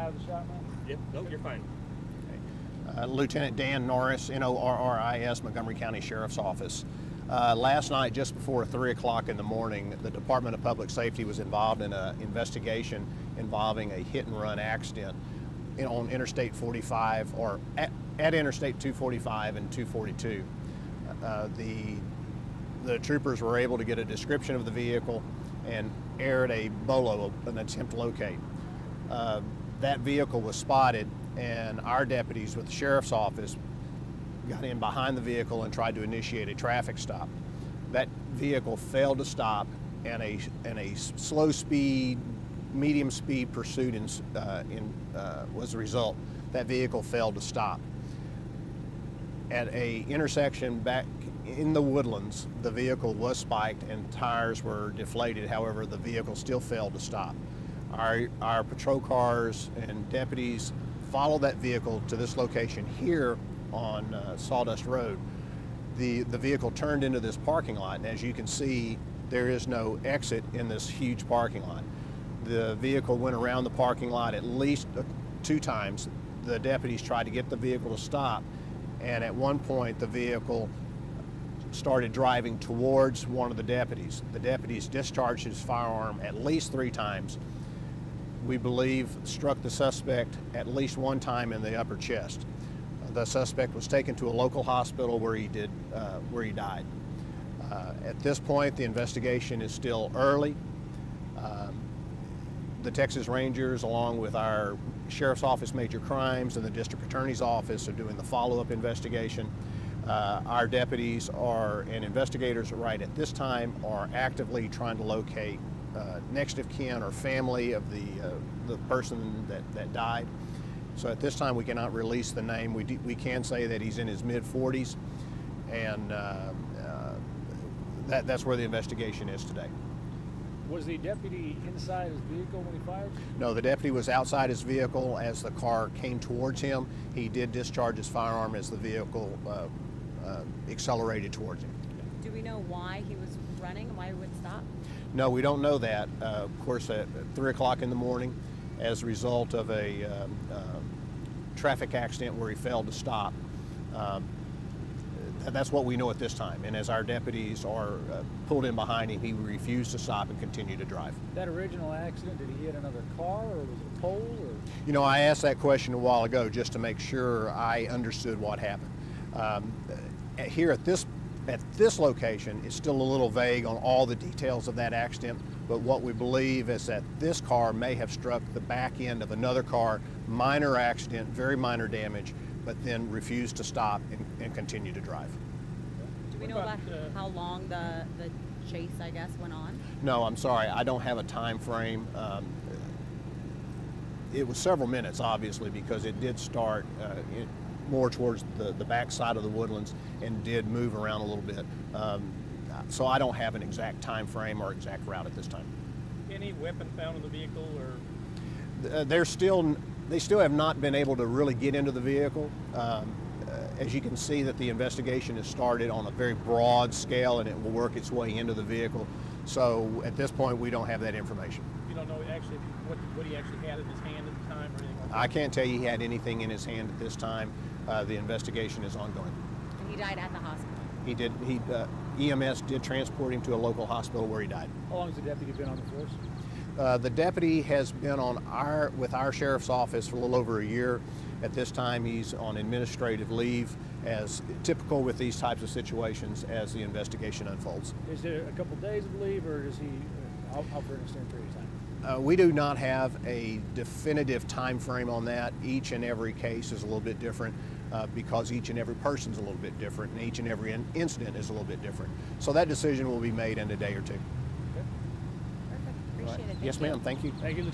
out of the shot now? Yep, no, you're fine. Lieutenant Dan Norris, Norris, Montgomery County Sheriff's Office. Last night, just before 3 o'clock in the morning, the Department of Public Safety was involved in an investigation involving a hit-and-run accident on Interstate 45, or at Interstate 245 and 242. The troopers were able to get a description of the vehicle and aired a BOLO, an attempt to locate. That vehicle was spotted, and our deputies with the Sheriff's Office got in behind the vehicle and tried to initiate a traffic stop. That vehicle failed to stop, and a slow speed, medium speed pursuit was the result. That vehicle failed to stop. At an intersection back in the Woodlands, the vehicle was spiked and tires were deflated. However, the vehicle still failed to stop. Our patrol cars and deputies followed that vehicle to this location here on Sawdust Road. The vehicle turned into this parking lot, and as you can see, there is no exit in this huge parking lot. The vehicle went around the parking lot at least 2 times. The deputies tried to get the vehicle to stop, and at one point the vehicle started driving towards one of the deputies. The deputies discharged his firearm at least 3 times. We believe struck the suspect at least 1 time in the upper chest. The suspect was taken to a local hospital where he died. At this point, the investigation is still early. The Texas Rangers, along with our Sheriff's Office Major Crimes and the District Attorney's Office, are doing the follow-up investigation. Our deputies and investigators right at this time are actively trying to locate next of kin or family of the person that died. So at this time we cannot release the name. We can say that he's in his mid-40s, and that's where the investigation is today. Was the deputy inside his vehicle when he fired? No, the deputy was outside his vehicle as the car came towards him. He did discharge his firearm as the vehicle accelerated towards him. Do we know why he was running and why he would stop? No, we don't know that. Of course, at 3 o'clock in the morning, as a result of a traffic accident where he failed to stop. That's what we know at this time. And as our deputies are pulled in behind him, he refused to stop and continued to drive. That original accident, did he hit another car, or was it a pole? Or? You know, I asked that question a while ago just to make sure I understood what happened. Here at this location, it's still a little vague on all the details of that accident, but what we believe is that this car may have struck the back end of another car, minor accident, very minor damage, but then refused to stop and continue to drive. Do we know about how long the chase, I guess, went on? No, I'm sorry, I don't have a time frame. It was several minutes, obviously, because it did start more towards the back side of the Woodlands and did move around a little bit. So I don't have an exact time frame or exact route at this time. Any weapon found in the vehicle, or? They still have not been able to really get into the vehicle. As you can see, that the investigation has started on a very broad scale, and it will work its way into the vehicle. So at this point, we don't have that information. You don't know actually what he actually had in his hand at the time, or anything like that? I can't tell you he had anything in his hand at this time. The investigation is ongoing. And he died at the hospital? He did. EMS did transport him to a local hospital where he died. How long has the deputy been on the force? The deputy has been with our sheriff's office for a little over a year. At this time, he's on administrative leave, as typical with these types of situations as the investigation unfolds. Is there a couple days of leave, or is he out for an extended period of time? We do not have a definitive time frame on that. Each and every case is a little bit different because each and every person is a little bit different, and each and every incident is a little bit different. So that decision will be made in a day or two. Perfect. Appreciate it. Yes, ma'am. Thank you. Thank you, Lieutenant.